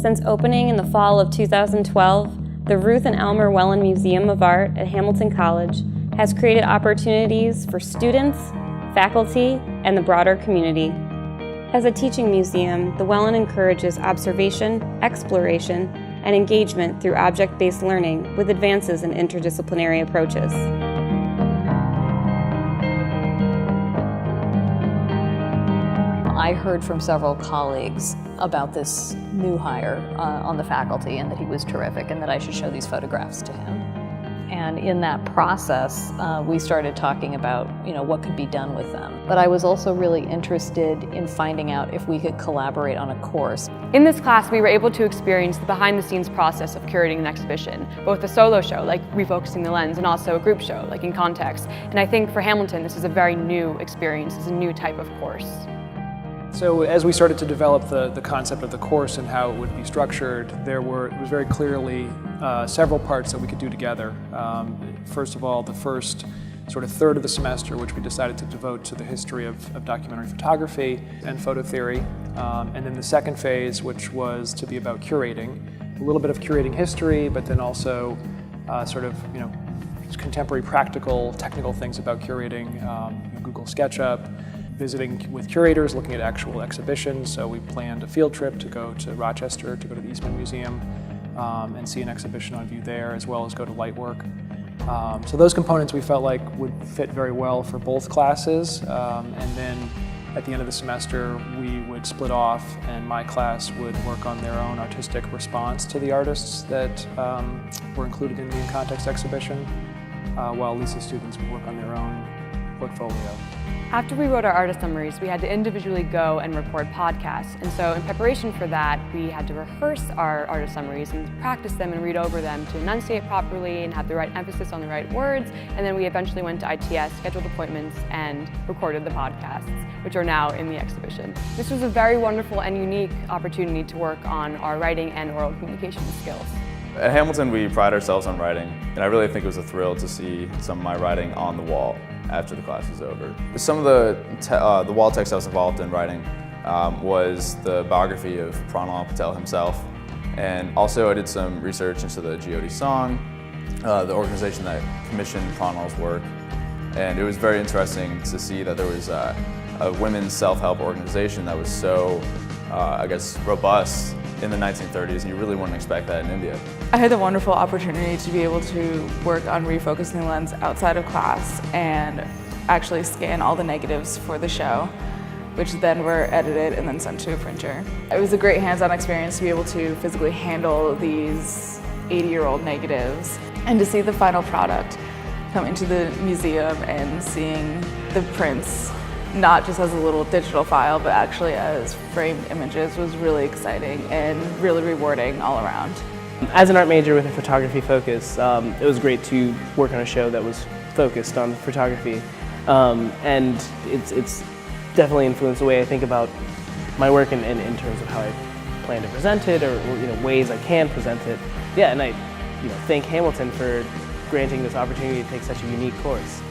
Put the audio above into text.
Since opening in the fall of 2012, the Ruth and Elmer Wellin Museum of Art at Hamilton College has created opportunities for students, faculty, and the broader community. As a teaching museum, the Wellin encourages observation, exploration, and engagement through object-based learning with advances in interdisciplinary approaches. I heard from several colleagues about this new hire on the faculty and that he was terrific and that I should show these photographs to him. And in that process, we started talking about, what could be done with them. But I was also really interested in finding out if we could collaborate on a course. In this class, we were able to experience the behind-the-scenes process of curating an exhibition, both a solo show, like Refocusing the Lens, and also a group show, like In Context. And I think for Hamilton, this is a very new experience. It's a new type of course. So as we started to develop the concept of the course and how it would be structured, it was very clearly several parts that we could do together. First of all, the first sort of third of the semester, which we decided to devote to the history of documentary photography and photo theory. And then the second phase, which was to be about curating, a little bit of curating history, but then also contemporary practical, technical things about curating, Google SketchUp, visiting with curators, looking at actual exhibitions. So we planned a field trip to go to Rochester, to go to the Eastman Museum and see an exhibition on view there, as well as go to Lightwork. So those components we felt like would fit very well for both classes. And then at the end of the semester, we would split off and my class would work on their own artistic response to the artists that were included in the In Context exhibition, while Lisa's students would work on their own portfolio. After we wrote our artist summaries, we had to individually go and record podcasts. And so in preparation for that, we had to rehearse our artist summaries and practice them and read over them to enunciate properly and have the right emphasis on the right words. And then we eventually went to ITS, scheduled appointments, and recorded the podcasts, which are now in the exhibition. This was a very wonderful and unique opportunity to work on our writing and oral communication skills. At Hamilton, we pride ourselves on writing, and I really think it was a thrill to see some of my writing on the wall after the class was over. Some of the wall text I was involved in writing was the biography of Pranlal Patel himself, and also I did some research into the Jyoti Sangh, the organization that commissioned Pranlal's work, and it was very interesting to see that there was a women's self-help organization that was so, robust in the 1930s, and you really wouldn't expect that in India. I had the wonderful opportunity to be able to work on Refocusing the Lens outside of class and actually scan all the negatives for the show, which then were edited and then sent to a printer. It was a great hands-on experience to be able to physically handle these 80-year-old negatives and to see the final product come into the museum and seeing the prints not just as a little digital file, but actually as framed images was really exciting and really rewarding all around. As an art major with a photography focus, it was great to work on a show that was focused on photography. And it's definitely influenced the way I think about my work in terms of how I plan to present it or ways I can present it. Yeah, and I thank Hamilton for granting this opportunity to take such a unique course.